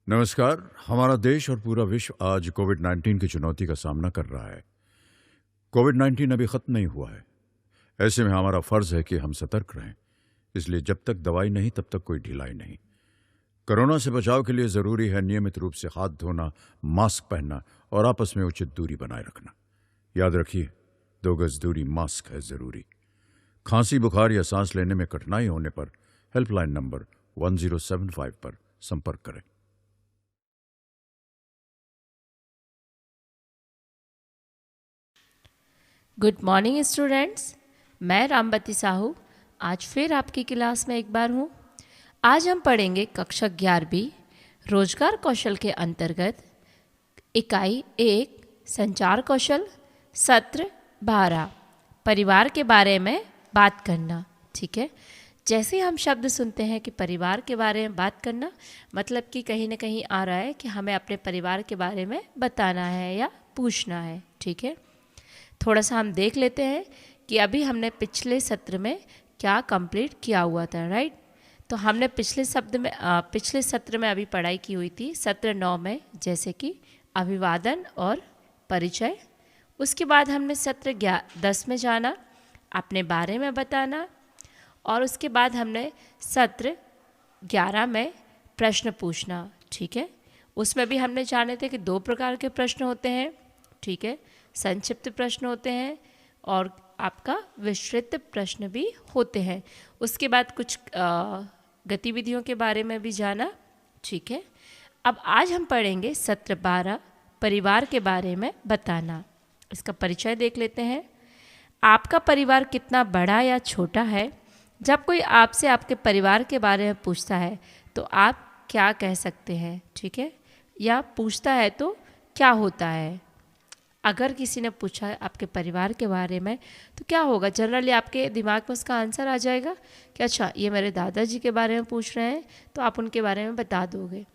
नमस्कार। हमारा देश और पूरा विश्व आज कोविड-19 की चुनौती का सामना कर रहा है। कोविड-19 अभी खत्म नहीं हुआ है। ऐसे में हमारा फर्ज है कि हम सतर्क रहें। इसलिए जब तक दवाई नहीं तब तक कोई ढिलाई नहीं। कोरोना से बचाव के लिए जरूरी है नियमित रूप से हाथ धोना, मास्क पहनना और आपस में उचित दूरी बनाए रखना। याद रखिए, 2 गज दूरी, मास्क है जरूरी। खांसी, बुखार या सांस लेने में कठिनाई होने पर हेल्पलाइन नंबर 1075 पर संपर्क करें। गुड मॉर्निंग स्टूडेंट्स, मैं रामबती साहू आज फिर आपकी क्लास में एक बार हूँ। आज हम पढ़ेंगे कक्षा 11वीं रोजगार कौशल के अंतर्गत इकाई 1 संचार कौशल, सत्र 12 परिवार के बारे में बात करना। ठीक है, जैसे हम शब्द सुनते हैं कि परिवार के बारे में बात करना, मतलब कि कहीं ना कहीं आ रहा है कि हमें अपने परिवार के बारे में बताना है या पूछना है। ठीक है, थोड़ा सा हम देख लेते हैं कि अभी हमने पिछले सत्र में क्या कंप्लीट किया हुआ था। राइट, तो हमने पिछले सत्र में अभी पढ़ाई की हुई थी सत्र 9 में, जैसे कि अभिवादन और परिचय। उसके बाद हमने सत्र 10 में जाना, अपने बारे में बताना, और उसके बाद हमने सत्र 11 में प्रश्न पूछना। ठीक है, उसमें भी हमने जाने थे कि 2 प्रकार के प्रश्न होते हैं। ठीक है, संक्षिप्त प्रश्न होते हैं और आपका विस्तृत प्रश्न भी होते हैं। उसके बाद कुछ गतिविधियों के बारे में भी जाना। ठीक है, अब आज हम पढ़ेंगे सत्र 12 परिवार के बारे में बताना। इसका परिचय देख लेते हैं। आपका परिवार कितना बड़ा या छोटा है? जब कोई आपसे आपके परिवार के बारे में पूछता है तो आप क्या कह सकते हैं? ठीक है, या पूछता है तो क्या होता है? अगर किसी ने पूछा आपके परिवार के बारे में तो क्या होगा? जनरली आपके दिमाग में उसका आंसर आ जाएगा कि अच्छा, ये मेरे दादाजी के बारे में पूछ रहे हैं, तो आप उनके बारे में बता दोगे।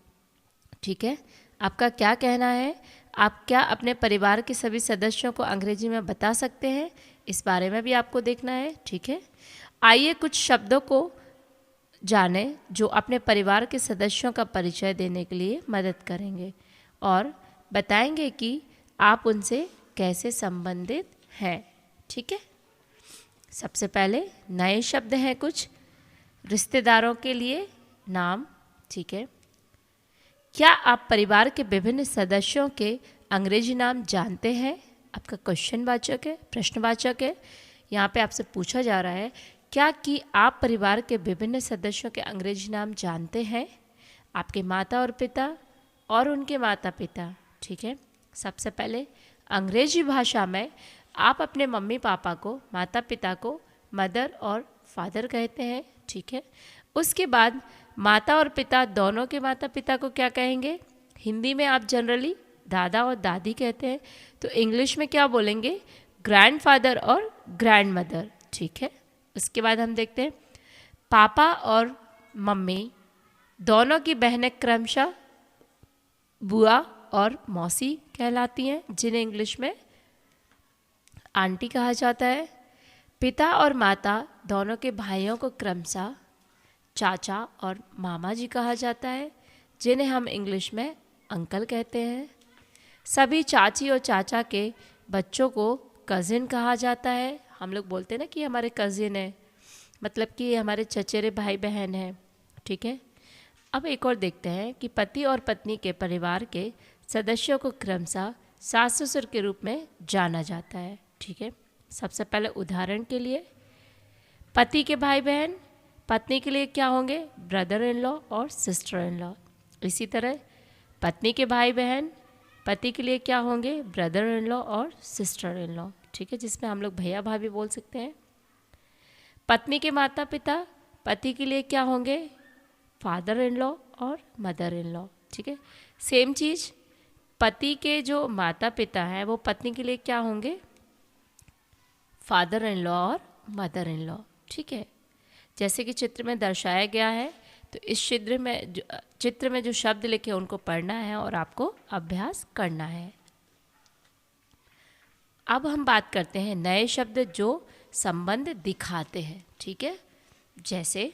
ठीक है, आपका क्या कहना है? आप क्या अपने परिवार के सभी सदस्यों को अंग्रेजी में बता सकते हैं? इस बारे में भी आपको देखना है। ठीक है, आइए कुछ शब्दों को जाने जो अपने परिवार के सदस्यों का परिचय देने के लिए मदद करेंगे और बताएंगे कि आप उनसे कैसे संबंधित हैं। ठीक है, सबसे पहले नए शब्द हैं कुछ रिश्तेदारों के लिए नाम। ठीक है, क्या आप परिवार के विभिन्न सदस्यों के अंग्रेजी नाम जानते हैं? आपका क्वेश्चन वाचक है, प्रश्नवाचक है। यहाँ पे आपसे पूछा जा रहा है क्या कि आप परिवार के विभिन्न सदस्यों के अंग्रेजी नाम जानते हैं? आपके माता और पिता और उनके माता पिता। ठीक है, सबसे पहले अंग्रेजी भाषा में आप अपने मम्मी पापा को, माता पिता को मदर और फादर कहते हैं। ठीक है, उसके बाद माता और पिता दोनों के माता पिता को क्या कहेंगे? हिंदी में आप जनरली दादा और दादी कहते हैं, तो इंग्लिश में क्या बोलेंगे? ग्रैंडफादर और ग्रैंड मदर। ठीक है, उसके बाद हम देखते हैं पापा और मम्मी दोनों की बहनें क्रमशः बुआ और मौसी कहलाती हैं, जिन्हें इंग्लिश में आंटी कहा जाता है। पिता और माता दोनों के भाइयों को क्रमशः चाचा और मामा जी कहा जाता है, जिन्हें हम इंग्लिश में अंकल कहते हैं। सभी चाची और चाचा के बच्चों को कज़िन कहा जाता है। हम लोग बोलते हैं ना कि हमारे कज़िन है, मतलब कि ये हमारे चचेरे भाई बहन हैं। ठीक है, अब एक और देखते हैं कि पति और पत्नी के परिवार के सदस्यों को क्रमशः सास ससुर के रूप में जाना जाता है। ठीक है, सबसे पहले उदाहरण के लिए पति के भाई बहन, पत्नी के लिए क्या होंगे? ब्रदर इन लॉ और सिस्टर इन लॉ। इसी तरह पत्नी के भाई बहन, पति के लिए क्या होंगे? ब्रदर इन लॉ और सिस्टर इन लॉ। ठीक है, जिसमें हम लोग भैया भाभी बोल सकते हैं। पत्नी के माता पिता, पति के लिए क्या होंगे? फादर इन लॉ और मदर इन लॉ। ठीक है, सेम चीज़ पति के जो माता पिता हैं वो पत्नी के लिए क्या होंगे? फादर इन लॉ और मदर इन लॉ। ठीक है, जैसे कि चित्र में दर्शाया गया है, तो इस चित्र में जो शब्द लिखे उनको पढ़ना है और आपको अभ्यास करना है। अब हम बात करते हैं नए शब्द जो संबंध दिखाते हैं। ठीक है, जैसे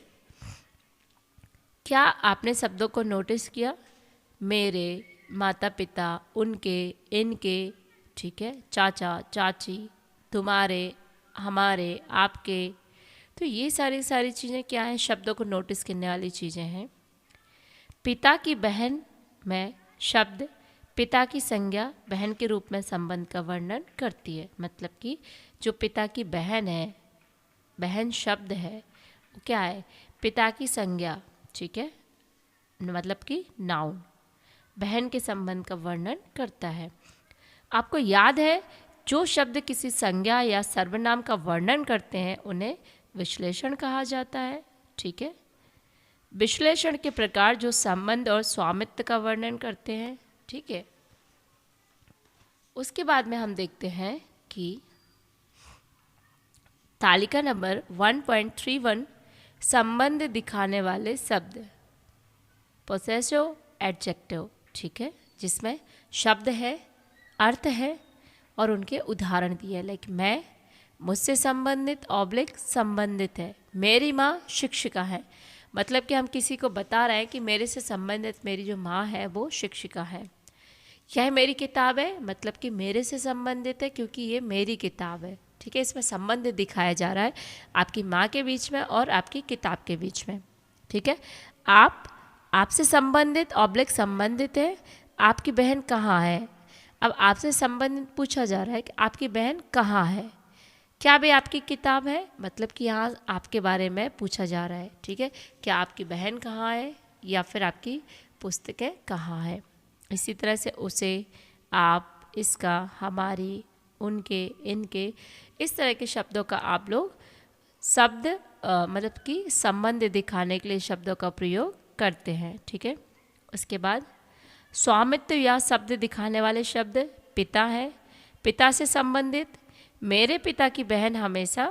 क्या आपने शब्दों को नोटिस किया? मेरे, माता पिता, उनके, इनके, ठीक है, चाचा चाची, तुम्हारे, हमारे, आपके। तो ये सारी सारी चीज़ें क्या हैं, शब्दों को नोटिस करने वाली चीज़ें हैं। पिता की बहन में शब्द पिता की संज्ञा बहन के रूप में संबंध का वर्णन करती है। मतलब कि जो पिता की बहन है, बहन शब्द है, वो क्या है, पिता की संज्ञा, ठीक है, मतलब कि नाउन, बहन के संबंध का वर्णन करता है। आपको याद है, जो शब्द किसी संज्ञा या सर्वनाम का वर्णन करते हैं उन्हें विश्लेषण कहा जाता है। ठीक है, विश्लेषण के प्रकार जो संबंध और स्वामित्व का वर्णन करते हैं। ठीक है, उसके बाद में हम देखते हैं कि तालिका नंबर 1.31 संबंध दिखाने वाले शब्द, पोसेसिव एडजेक्टिव, ठीक है, जिसमें शब्द है, अर्थ है और उनके उदाहरण दिए। लाइक मैं, मुझसे संबंधित ऑब्लिक संबंधित है, मेरी माँ शिक्षिका है। मतलब कि हम किसी को बता रहे हैं कि मेरे से संबंधित मेरी जो माँ है वो शिक्षिका है। यह मेरी किताब है, मतलब कि मेरे से संबंधित है क्योंकि ये मेरी किताब है। ठीक है, इसमें संबंध दिखाया जा रहा है आपकी माँ के बीच में और आपकी किताब के बीच में। ठीक है, आप, आपसे संबंधित ऑब्लिक संबंधित है, आपकी बहन कहाँ है। अब आपसे संबंधित पूछा जा रहा है कि आपकी बहन कहाँ है। क्या भी आपकी किताब है, मतलब कि यहाँ आपके बारे में पूछा जा रहा है। ठीक है, क्या आपकी बहन कहाँ है या फिर आपकी पुस्तकें कहाँ है। इसी तरह से उसे, आप, इसका, हमारी, उनके, इनके, इस तरह के शब्दों का आप लोग शब्द मतलब कि संबंध दिखाने के लिए शब्दों का प्रयोग करते हैं। ठीक है, उसके बाद स्वामित्व या शब्द दिखाने वाले शब्द पिता है, पिता से संबंधित, मेरे पिता की बहन हमेशा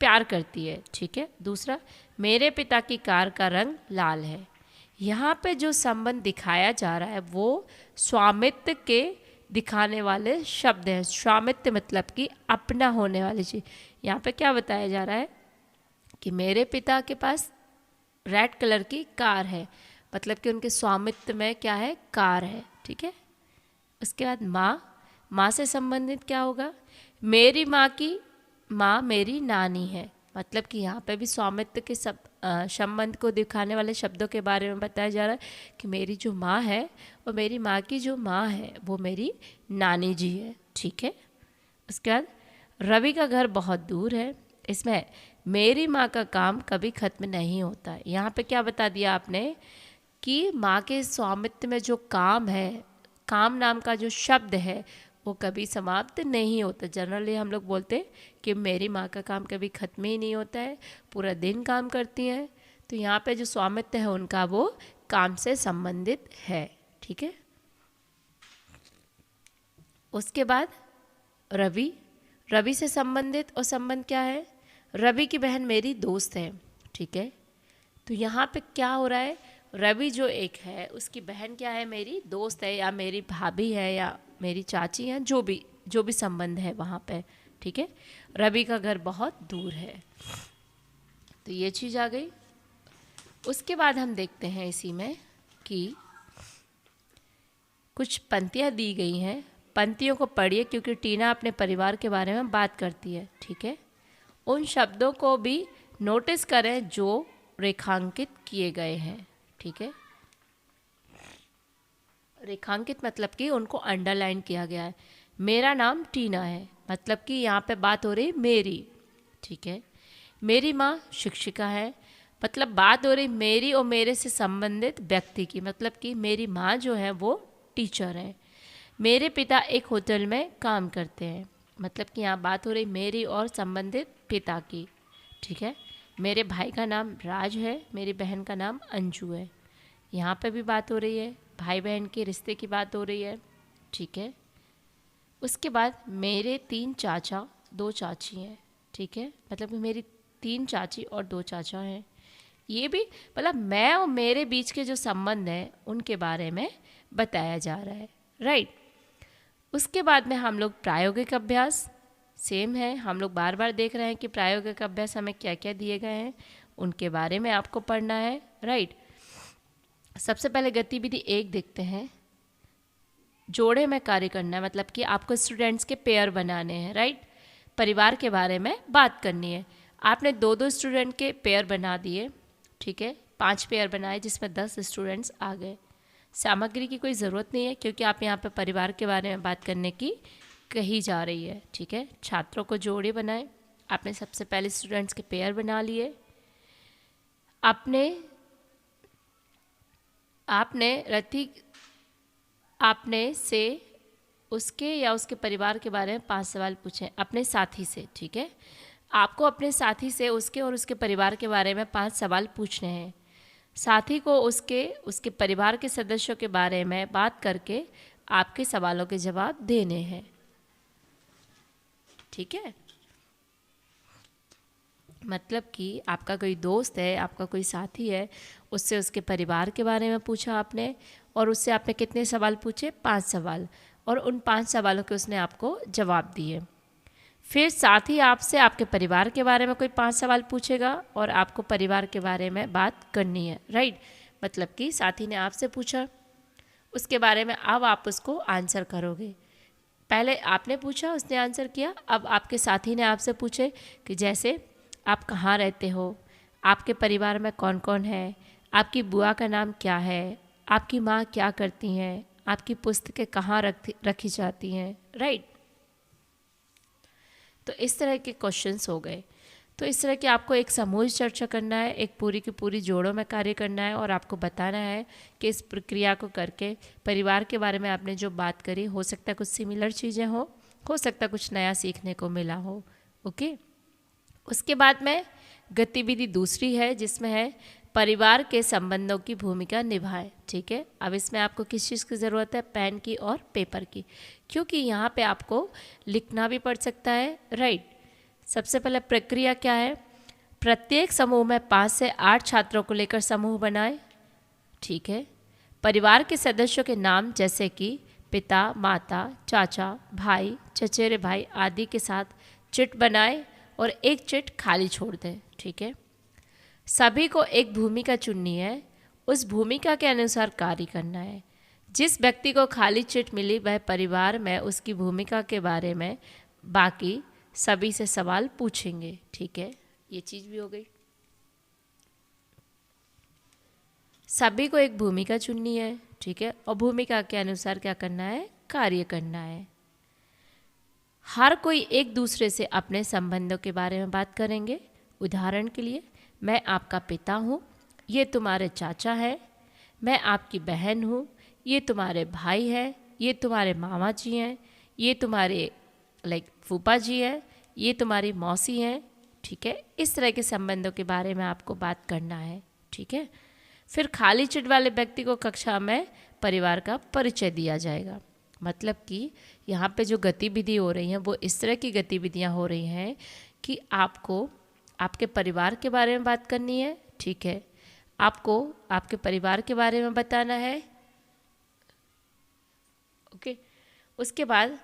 प्यार करती है। ठीक है, दूसरा, मेरे पिता की कार का रंग लाल है। यहाँ पे जो संबंध दिखाया जा रहा है वो स्वामित्व के दिखाने वाले शब्द हैं। स्वामित्व मतलब कि अपना होने वाली चीज़। यहाँ पे क्या बताया जा रहा है कि मेरे पिता के पास रेड कलर की कार है, मतलब कि उनके स्वामित्व में क्या है, कार है। ठीक है, उसके बाद माँ, माँ से संबंधित क्या होगा, मेरी माँ की माँ मेरी नानी है। मतलब कि यहाँ पे भी स्वामित्व के संबंध को दिखाने वाले शब्दों के बारे में बताया जा रहा है कि मेरी जो माँ है वो मेरी माँ की जो माँ है वो मेरी नानी जी है। ठीक है, उसके बाद रवि का घर बहुत दूर है। इसमें मेरी माँ का काम कभी ख़त्म नहीं होता। यहाँ पे क्या बता दिया आपने कि माँ के स्वामित्व में जो काम है, काम नाम का जो शब्द है वो कभी समाप्त नहीं होता। जनरली हम लोग बोलते हैं कि मेरी माँ का काम कभी ख़त्म ही नहीं होता है, पूरा दिन काम करती हैं। तो यहाँ पे जो स्वामित्व है उनका वो काम से संबंधित है। ठीक है, उसके बाद रवि, रवि से संबंधित और संबंध क्या है, रवि की बहन मेरी दोस्त है। ठीक है, तो यहाँ पे क्या हो रहा है, रवि जो एक है उसकी बहन क्या है, मेरी दोस्त है या मेरी भाभी है या मेरी चाची है, जो भी संबंध है वहाँ पे। ठीक है, रवि का घर बहुत दूर है, तो ये चीज़ आ गई। उसके बाद हम देखते हैं इसी में कि कुछ पंक्तियाँ दी गई हैं, पंक्तियों को पढ़िए क्योंकि टीना अपने परिवार के बारे में बात करती है। ठीक है, उन शब्दों को भी नोटिस करें जो रेखांकित किए गए हैं। ठीक है, रेखांकित मतलब कि उनको अंडरलाइन किया गया है। मेरा नाम टीना है, मतलब कि यहाँ पे बात हो रही मेरी। ठीक है, मेरी माँ शिक्षिका है, मतलब बात हो रही मेरी और मेरे से संबंधित व्यक्ति की, मतलब कि मेरी माँ जो है वो टीचर है। मेरे पिता एक होटल में काम करते हैं, मतलब कि यहाँ बात हो रही मेरी और संबंधित पिता की। ठीक है, मेरे भाई का नाम राज है, मेरी बहन का नाम अंजू है। यहाँ पे भी बात हो रही है, भाई बहन के रिश्ते की बात हो रही है। ठीक है, उसके बाद मेरे 3 चाचा 2 चाची हैं। ठीक है, मतलब कि मेरी 3 चाची और 2 चाचा हैं। ये भी मतलब मैं और मेरे बीच के जो संबंध हैं उनके बारे में बताया जा रहा है। राइट, उसके बाद में हम लोग प्रायोगिक अभ्यास, सेम है, हम लोग बार बार देख रहे हैं कि प्रायोगिक अभ्यास हमें क्या क्या दिए गए हैं, उनके बारे में आपको पढ़ना है। राइट, सबसे पहले गतिविधि 1 देखते हैं। जोड़े में कार्य करना है, मतलब कि आपको स्टूडेंट्स के पेयर बनाने हैं, राइट। परिवार के बारे में बात करनी है। आपने 2-2 स्टूडेंट के पेयर बना दिए, ठीक है। 5 पेयर बनाए जिसमें 10 स्टूडेंट्स आ गए। सामग्री की कोई ज़रूरत नहीं है क्योंकि आप यहाँ पे परिवार के बारे में बात करने की कही जा रही है, ठीक है। छात्रों को जोड़े बनाए। आपने सबसे पहले स्टूडेंट्स के पेयर बना लिए। आपने से उसके या उसके परिवार के बारे में 5 सवाल पूछे अपने साथी से, ठीक है। आपको अपने साथी से उसके और उसके परिवार के बारे में 5 सवाल पूछने हैं। साथी को उसके परिवार के सदस्यों के बारे में बात करके आपके सवालों के जवाब देने हैं, ठीक है। मतलब कि आपका कोई दोस्त है, आपका कोई साथी है, उससे उसके परिवार के बारे में पूछा आपने, और उससे आपने कितने सवाल पूछे? 5 सवाल, और उन 5 सवालों के उसने आपको जवाब दिए। फिर साथी आपसे आपके परिवार के बारे में कोई 5 सवाल पूछेगा और आपको परिवार के बारे में बात करनी है, राइट। मतलब कि साथी ने आपसे पूछा, उसके बारे में अब आप उसको आंसर करोगे। पहले आपने पूछा, उसने आंसर किया, अब आपके साथी ने आपसे पूछे कि जैसे आप कहाँ रहते हो, आपके परिवार में कौन कौन है, आपकी बुआ का नाम क्या है, आपकी माँ क्या करती हैं, आपकी पुस्तकें कहाँ रखी जाती हैं, राइट। तो इस तरह के क्वेश्चंस हो गए। तो इस तरह की आपको एक समूह चर्चा करना है, एक पूरी की पूरी जोड़ों में कार्य करना है, और आपको बताना है कि इस प्रक्रिया को करके परिवार के बारे में आपने जो बात करी, हो सकता है कुछ सिमिलर चीज़ें हो सकता है कुछ नया सीखने को मिला हो, ओके। उसके बाद में गतिविधि दूसरी है जिसमें है परिवार के संबंधों की भूमिका निभाएं, ठीक है। अब इसमें आपको किस चीज़ की ज़रूरत है? पेन की और पेपर की, क्योंकि यहाँ पे आपको लिखना भी पड़ सकता है, राइट। सबसे पहले प्रक्रिया क्या है? प्रत्येक समूह में 5 से 8 छात्रों को लेकर समूह बनाएं, ठीक है। परिवार के सदस्यों के नाम जैसे कि पिता, माता, चाचा, भाई, चचेरे भाई आदि के साथ चिट बनाएं और एक चिट खाली छोड़ दें, ठीक है। सभी को एक भूमिका चुननी है, उस भूमिका के अनुसार कार्य करना है। जिस व्यक्ति को खाली चिट मिली वह परिवार में उसकी भूमिका के बारे में बाकी सभी से सवाल पूछेंगे, ठीक है। ये चीज़ भी हो गई। सभी को एक भूमिका चुननी है, ठीक है, और भूमिका के अनुसार क्या करना है? कार्य करना है। हर कोई एक दूसरे से अपने संबंधों के बारे में बात करेंगे। उदाहरण के लिए, मैं आपका पिता हूँ, ये तुम्हारे चाचा है। मैं आपकी बहन हूँ, ये तुम्हारे भाई हैं। ये तुम्हारे मामा जी हैं, ये तुम्हारे फूफा जी हैं, ये तुम्हारी मौसी हैं, ठीक है। इस तरह के संबंधों के बारे में आपको बात करना है, ठीक है। फिर खाली चिट वाले व्यक्ति को कक्षा में परिवार का परिचय दिया जाएगा। मतलब कि यहाँ पे जो गतिविधि हो रही हैं वो इस तरह की गतिविधियाँ हो रही हैं कि आपको आपके परिवार के बारे में बात करनी है, ठीक है। आपको आपके परिवार के बारे में बताना है, ओके। उसके बाद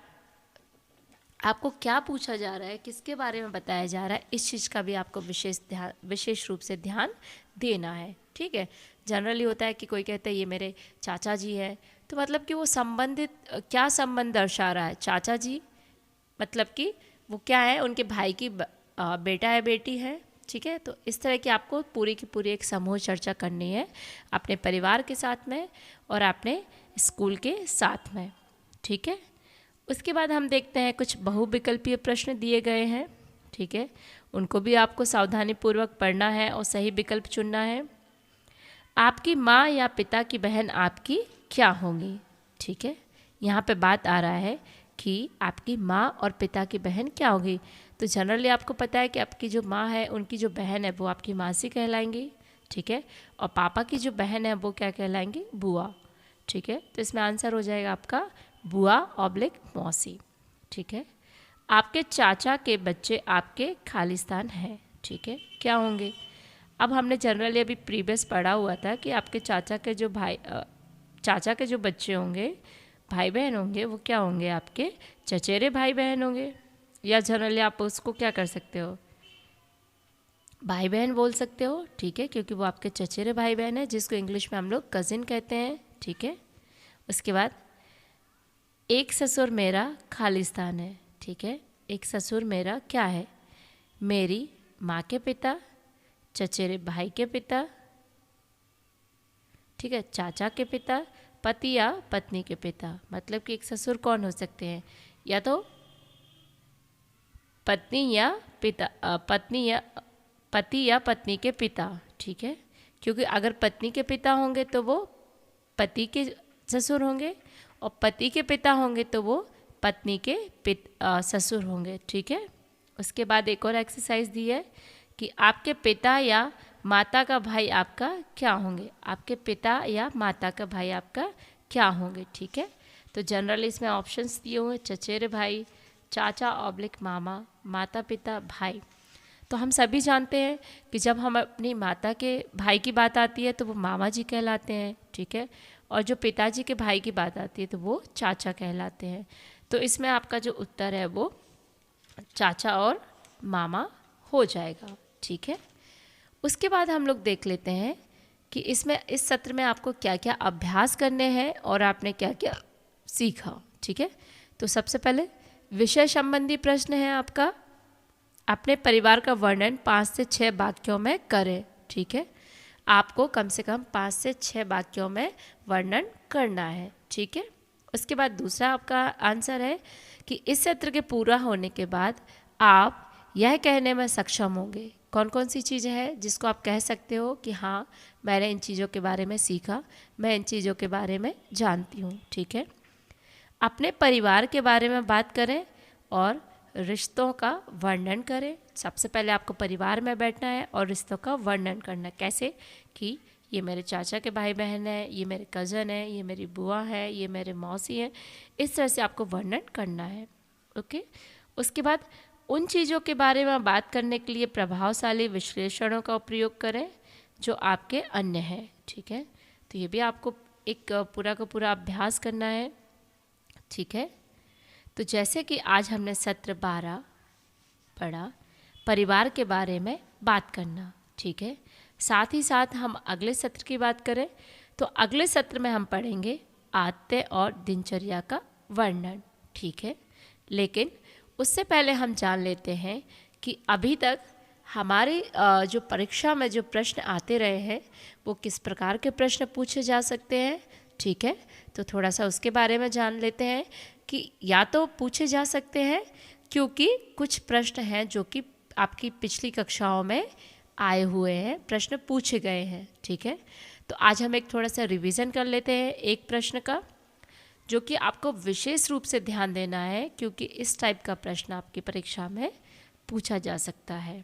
आपको क्या पूछा जा रहा है, किसके बारे में बताया जा रहा है, इस चीज़ का भी आपको विशेष रूप से ध्यान देना है, ठीक है। जनरली होता है कि कोई कहता है ये मेरे चाचा जी है, तो मतलब कि वो संबंधित क्या संबंध दर्शा रहा है? चाचा जी मतलब कि वो क्या है, उनके भाई की बेटा है, बेटी है, ठीक है। तो इस तरह की आपको पूरी की पूरी एक समूह चर्चा करनी है अपने परिवार के साथ में और अपने स्कूल के साथ में, ठीक है। उसके बाद हम देखते हैं कुछ बहुविकल्पीय प्रश्न दिए गए हैं, ठीक है। उनको भी आपको सावधानीपूर्वक पढ़ना है और सही विकल्प चुनना है। आपकी माँ या पिता की बहन आपकी क्या होंगी, ठीक है। यहाँ पे बात आ रहा है कि आपकी माँ और पिता की बहन क्या होगी। तो जनरली आपको पता है कि आपकी जो माँ है, उनकी जो बहन है वो आपकी मासी कहलाएंगी, ठीक है। और पापा की जो बहन है वो क्या कहलाएंगी? बुआ, ठीक है। तो इसमें आंसर हो जाएगा आपका बुआ / मौसी, ठीक है। आपके चाचा के बच्चे आपके खालिस्तान हैं, ठीक है, क्या होंगे? अब हमने जनरली अभी प्रीवियस पढ़ा हुआ था कि आपके चाचा के जो बच्चे होंगे, भाई बहन होंगे, वो क्या होंगे? आपके चचेरे भाई बहन होंगे। या जनरली आप उसको क्या कर सकते हो? भाई बहन बोल सकते हो, ठीक है, क्योंकि वो आपके चचेरे भाई बहन है, जिसको इंग्लिश में हम लोग कज़िन कहते हैं, ठीक है। उसके बाद एक ससुर मेरा खालिस्तान है, ठीक है। एक ससुर मेरा क्या है? मेरी माँ के पिता, चचेरे भाई के पिता, ठीक है, चाचा के पिता, पति या पत्नी के पिता। मतलब कि एक ससुर कौन हो सकते हैं? या तो पत्नी या पिता, पति या पत्नी के पिता, ठीक है। क्योंकि अगर पत्नी के पिता होंगे तो वो पति के ससुर होंगे, और पति के पिता होंगे तो वो पत्नी के ससुर होंगे, ठीक है। उसके बाद एक और एक्सरसाइज दी है कि आपके पिता या माता का भाई आपका क्या होंगे? आपके पिता या माता का भाई आपका क्या होंगे, ठीक है। तो जनरल इसमें ऑप्शंस दिए हुए, चचेरे भाई, चाचा ऑब्लिक मामा, माता पिता भाई। तो हम सभी जानते हैं कि जब हम अपनी माता के भाई की बात आती है तो वो मामा जी कहलाते हैं, ठीक है। और जो पिताजी के भाई की बात आती है तो वो चाचा कहलाते हैं। तो इसमें आपका जो उत्तर है वो चाचा और मामा हो जाएगा, ठीक है। उसके बाद हम लोग देख लेते हैं कि इसमें इस सत्र में आपको क्या क्या अभ्यास करने हैं और आपने क्या क्या सीखा, ठीक है। तो सबसे पहले विषय संबंधी प्रश्न है आपका, अपने परिवार का वर्णन 5 से 6 वाक्यों में करें, ठीक है। आपको कम से कम 5 से 6 वाक्यों में वर्णन करना है, ठीक है। उसके बाद दूसरा आपका आंसर है कि इस सत्र के पूरा होने के बाद आप यह कहने में सक्षम होंगे कौन कौन सी चीज़ें हैं जिसको आप कह सकते हो कि हाँ, मैंने इन चीज़ों के बारे में सीखा, मैं इन चीज़ों के बारे में जानती हूँ, ठीक है। अपने परिवार के बारे में बात करें और रिश्तों का वर्णन करें। सबसे पहले आपको परिवार में बैठना है और रिश्तों का वर्णन करना है। कैसे? कि ये मेरे चाचा के भाई बहन हैं, ये मेरे कज़न हैं, ये मेरी बुआ है, ये मेरे मौसी हैं। इस तरह से आपको वर्णन करना है, ओके। उसके बाद उन चीज़ों के बारे में बात करने के लिए प्रभावशाली विश्लेषणों का उपयोग करें जो आपके अन्य हैं, ठीक है। तो ये भी आपको एक पूरा का पूरा अभ्यास करना है, ठीक है। तो जैसे कि आज हमने सत्र 12 पढ़ा, परिवार के बारे में बात करना, ठीक है। साथ ही साथ हम अगले सत्र की बात करें तो अगले सत्र में हम पढ़ेंगे आदित्य और दिनचर्या का वर्णन, ठीक है। लेकिन उससे पहले हम जान लेते हैं कि अभी तक हमारी जो परीक्षा में जो प्रश्न आते रहे हैं वो किस प्रकार के प्रश्न पूछे जा सकते हैं, ठीक है। तो थोड़ा सा उसके बारे में जान लेते हैं कि या तो पूछे जा सकते हैं क्योंकि कुछ प्रश्न हैं जो कि आपकी पिछली कक्षाओं में आए हुए हैं, प्रश्न पूछे गए हैं, ठीक है। तो आज हम एक थोड़ा सा रिवीजन कर लेते हैं एक प्रश्न का, जो कि आपको विशेष रूप से ध्यान देना है क्योंकि इस टाइप का प्रश्न आपकी परीक्षा में पूछा जा सकता है।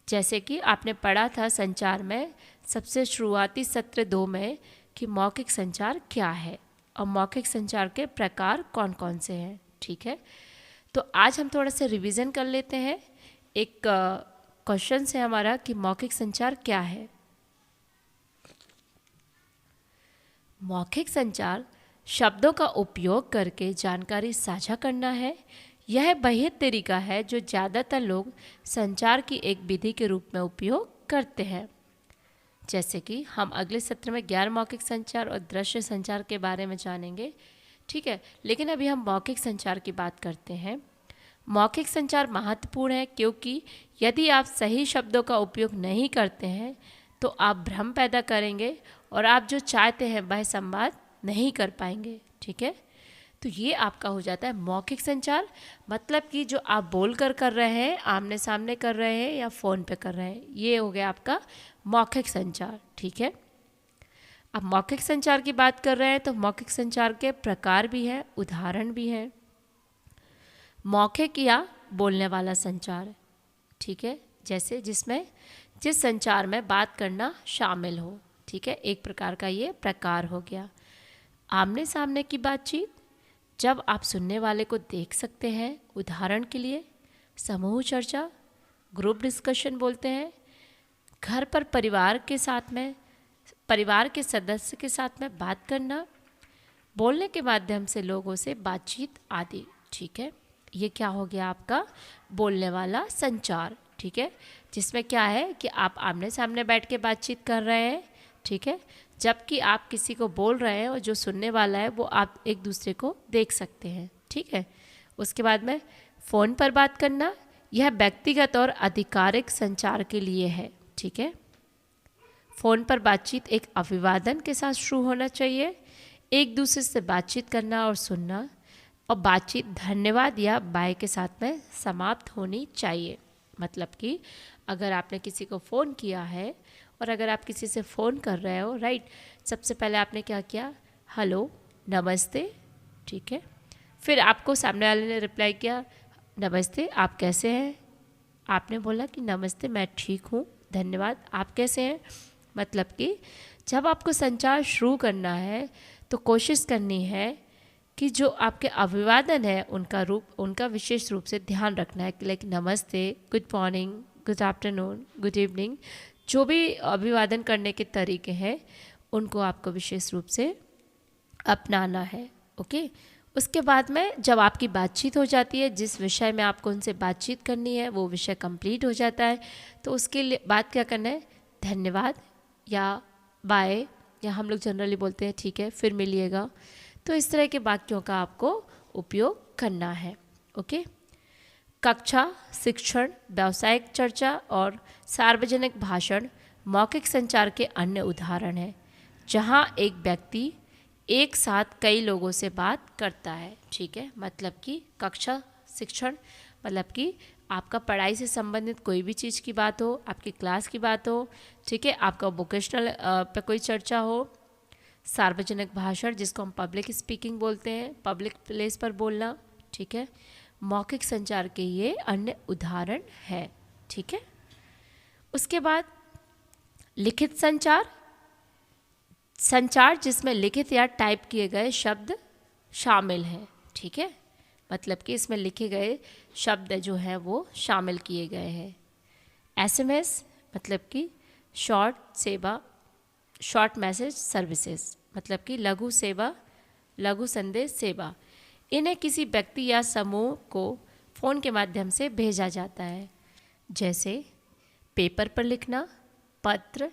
जैसे कि आपने पढ़ा था संचार में सबसे शुरुआती सत्र 2 में कि मौखिक संचार क्या है और मौखिक संचार के प्रकार कौन कौन से हैं, ठीक है। तो आज हम थोड़ा सा रिवीजन कर लेते हैं। एक क्वेश्चन है हमारा कि मौखिक संचार क्या है। मौखिक संचार शब्दों का उपयोग करके जानकारी साझा करना है। यह वही तरीका है जो ज़्यादातर लोग संचार की एक विधि के रूप में उपयोग करते हैं। जैसे कि हम अगले सत्र में गैर मौखिक संचार और दृश्य संचार के बारे में जानेंगे, ठीक है। लेकिन अभी हम मौखिक संचार की बात करते हैं। मौखिक संचार महत्वपूर्ण है क्योंकि यदि आप सही शब्दों का उपयोग नहीं करते हैं तो आप भ्रम पैदा करेंगे और आप जो चाहते हैं वह संवाद नहीं कर पाएंगे, ठीक है। तो ये आपका हो जाता है मौखिक संचार, मतलब कि जो आप बोल कर रहे हैं, आमने सामने कर रहे हैं या फ़ोन पे कर रहे हैं, ये हो गया आपका मौखिक संचार, ठीक है। अब मौखिक संचार की बात कर रहे हैं तो मौखिक संचार के प्रकार भी हैं, उदाहरण भी हैं। मौखिक या बोलने वाला संचार, ठीक है, जैसे जिस संचार में बात करना शामिल हो, ठीक है, एक प्रकार का ये प्रकार हो गया। आमने सामने की बातचीत, जब आप सुनने वाले को देख सकते हैं, उदाहरण के लिए समूह चर्चा, ग्रुप डिस्कशन बोलते हैं। घर पर परिवार के सदस्य के साथ में बात करना, बोलने के माध्यम से लोगों से बातचीत आदि, ठीक है। ये क्या हो गया आपका बोलने वाला संचार, ठीक है, जिसमें क्या है कि आप आमने सामने बैठ के बातचीत कर रहे हैं, ठीक है, जबकि आप किसी को बोल रहे हैं और जो सुनने वाला है वो आप एक दूसरे को देख सकते हैं, ठीक है। उसके बाद में फ़ोन पर बात करना, यह व्यक्तिगत और आधिकारिक संचार के लिए है, ठीक है। फ़ोन पर बातचीत एक अभिवादन के साथ शुरू होना चाहिए। एक दूसरे से बातचीत करना और सुनना और बातचीत धन्यवाद या बाय के साथ में समाप्त होनी चाहिए। मतलब कि अगर आपने किसी को फ़ोन किया है और अगर आप किसी से फ़ोन कर रहे हो, राइट, सबसे पहले आपने क्या किया, हेलो, नमस्ते, ठीक है। फिर आपको सामने वाले ने रिप्लाई किया, नमस्ते, आप कैसे हैं? आपने बोला कि नमस्ते, मैं ठीक हूँ, धन्यवाद, आप कैसे हैं? मतलब कि जब आपको संचार शुरू करना है तो कोशिश करनी है कि जो आपके अभिवादन है उनका विशेष रूप से ध्यान रखना है कि लाइक नमस्ते, good morning, good afternoon, good evening, जो भी अभिवादन करने के तरीके हैं उनको आपको विशेष रूप से अपनाना है, ओके। उसके बाद में जब आपकी बातचीत हो जाती है, जिस विषय में आपको उनसे बातचीत करनी है वो विषय कंप्लीट हो जाता है, तो उसके लिए बात क्या करना है, धन्यवाद या बाय, या हम लोग जनरली बोलते हैं ठीक है फिर मिलिएगा। तो इस तरह के वाक्यों का आपको उपयोग करना है, ओके। कक्षा, शिक्षण, व्यावसायिक चर्चा और सार्वजनिक भाषण मौखिक संचार के अन्य उदाहरण हैं, जहां एक व्यक्ति एक साथ कई लोगों से बात करता है, ठीक है। मतलब कि कक्षा, शिक्षण मतलब कि आपका पढ़ाई से संबंधित कोई भी चीज़ की बात हो, आपकी क्लास की बात हो, ठीक है, आपका वोकेशनल पे कोई चर्चा हो। सार्वजनिक भाषण जिसको हम पब्लिक स्पीकिंग बोलते हैं, पब्लिक प्लेस पर बोलना, ठीक है, मौखिक संचार के ये अन्य उदाहरण है, ठीक है। उसके बाद लिखित संचार, संचार जिसमें लिखित या टाइप किए गए शब्द शामिल हैं, ठीक है, मतलब कि इसमें लिखे गए शब्द जो हैं वो शामिल किए गए हैं। एसएमएस मतलब कि शॉर्ट मैसेज सर्विसेज, मतलब कि लघु संदेश सेवा, इन्हें किसी व्यक्ति या समूह को फ़ोन के माध्यम से भेजा जाता है, जैसे पेपर पर लिखना, पत्र,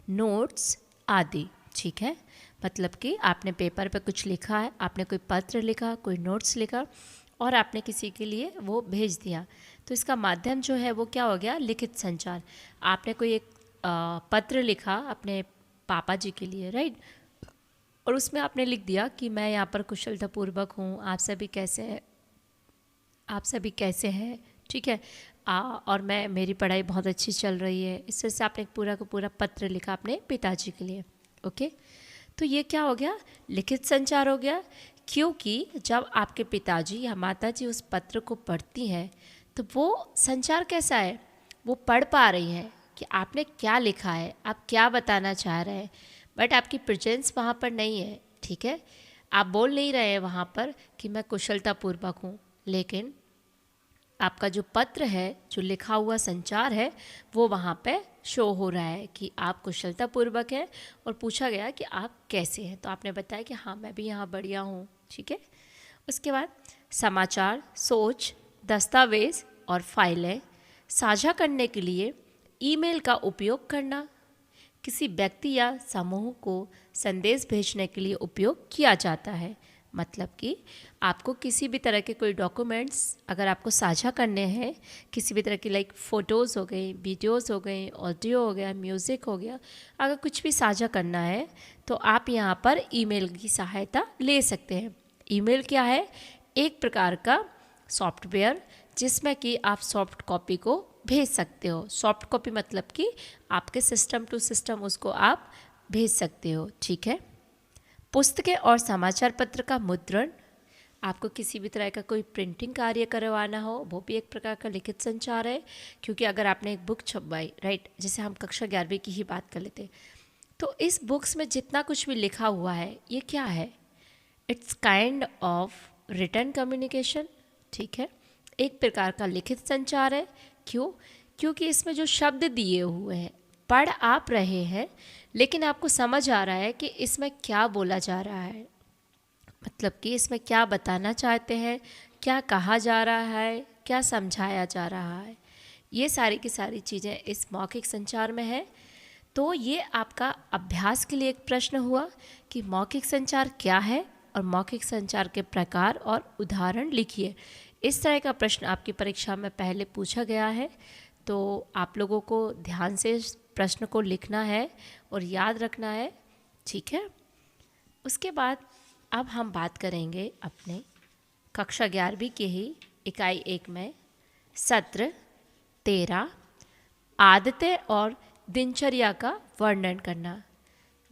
नोट्स आदि, ठीक है। मतलब कि आपने पेपर पर कुछ लिखा है, आपने कोई पत्र लिखा, कोई नोट्स लिखा और आपने किसी के लिए वो भेज दिया, तो इसका माध्यम जो है वो क्या हो गया, लिखित संचार। आपने कोई एक पत्र लिखा अपने पापा जी के लिए, राइट, और उसमें आपने लिख दिया कि मैं यहाँ पर कुशलतापूर्वक हूँ, आप सभी कैसे हैं, ठीक है, और मेरी पढ़ाई बहुत अच्छी चल रही है। इस तरह से आपने एक पूरा का पूरा पत्र लिखा अपने पिताजी के लिए, ओके। तो ये क्या हो गया, लिखित संचार हो गया, क्योंकि जब आपके पिताजी या माताजी उस पत्र को पढ़ती हैं तो वो संचार कैसा है, वो पढ़ पा रही हैं कि आपने क्या लिखा है, आप क्या बताना चाह रहे हैं, बट आपकी प्रेजेंस वहाँ पर नहीं है, ठीक है, आप बोल नहीं रहे हैं वहाँ पर कि मैं कुशलतापूर्वक हूँ, लेकिन आपका जो पत्र है, जो लिखा हुआ संचार है, वो वहाँ पे शो हो रहा है कि आप कुशलतापूर्वक हैं, और पूछा गया कि आप कैसे हैं, तो आपने बताया कि हाँ मैं भी यहाँ बढ़िया हूँ, ठीक है। उसके बाद समाचार, सोच, दस्तावेज और फाइलें साझा करने के लिए ईमेल का उपयोग करना, किसी व्यक्ति या समूह को संदेश भेजने के लिए उपयोग किया जाता है। मतलब कि आपको किसी भी तरह के कोई डॉक्यूमेंट्स अगर आपको साझा करने हैं, किसी भी तरह की लाइक फ़ोटोज़ हो गई, वीडियोज़ हो गई, ऑडियो हो गया, म्यूज़िक हो गया, अगर कुछ भी साझा करना है तो आप यहाँ पर ईमेल की सहायता ले सकते हैं। ईमेल क्या है, एक प्रकार का सॉफ्टवेयर जिसमें कि आप सॉफ्ट कॉपी को भेज सकते हो। सॉफ्ट कॉपी मतलब कि आपके सिस्टम टू सिस्टम उसको आप भेज सकते हो, ठीक है। पुस्तकें और समाचार पत्र का मुद्रण, आपको किसी भी तरह का कोई प्रिंटिंग कार्य करवाना हो, वो भी एक प्रकार का लिखित संचार है, क्योंकि अगर आपने एक बुक छपवाई, राइट, जैसे हम कक्षा 11वीं की ही बात कर लेते, तो इस बुक्स में जितना कुछ भी लिखा हुआ है ये क्या है, it's kind of written communication, ठीक है, एक प्रकार का लिखित संचार है। क्यों, क्योंकि इसमें जो शब्द दिए हुए हैं, पढ़ आप रहे हैं लेकिन आपको समझ आ रहा है कि इसमें क्या बोला जा रहा है, मतलब कि इसमें क्या बताना चाहते हैं, क्या कहा जा रहा है, क्या समझाया जा रहा है, ये सारी की सारी चीज़ें इस मौखिक संचार में है। तो ये आपका अभ्यास के लिए एक प्रश्न हुआ कि मौखिक संचार क्या है और मौखिक संचार के प्रकार और उदाहरण लिखिए। इस तरह का प्रश्न आपकी परीक्षा में पहले पूछा गया है, तो आप लोगों को ध्यान से इस प्रश्न को लिखना है और याद रखना है, ठीक है। उसके बाद अब हम बात करेंगे अपने कक्षा 11वीं की ही इकाई 1 में सत्र 13 आदतें और दिनचर्या का वर्णन करना।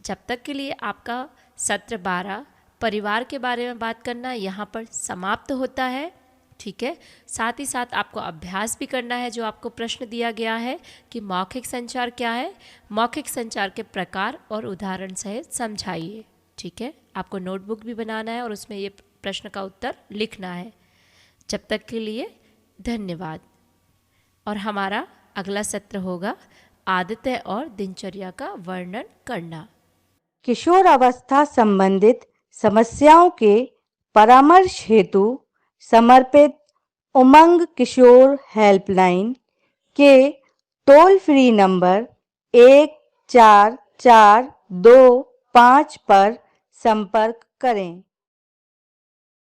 जब तक के लिए आपका सत्र 12 परिवार के बारे में बात करना यहाँ पर समाप्त होता है, ठीक है। साथ ही साथ आपको अभ्यास भी करना है जो आपको प्रश्न दिया गया है कि मौखिक संचार क्या है, मौखिक संचार के प्रकार और उदाहरण सहित समझाइए, ठीक है। आपको नोटबुक भी बनाना है और उसमें ये प्रश्न का उत्तर लिखना है। जब तक के लिए धन्यवाद। और हमारा अगला सत्र होगा आदतें और दिनचर्या का वर्णन करना। किशोर अवस्था संबंधित समस्याओं के परामर्श हेतु समर्पित उमंग किशोर हेल्पलाइन के टोल फ्री नंबर 144225 पर संपर्क करें।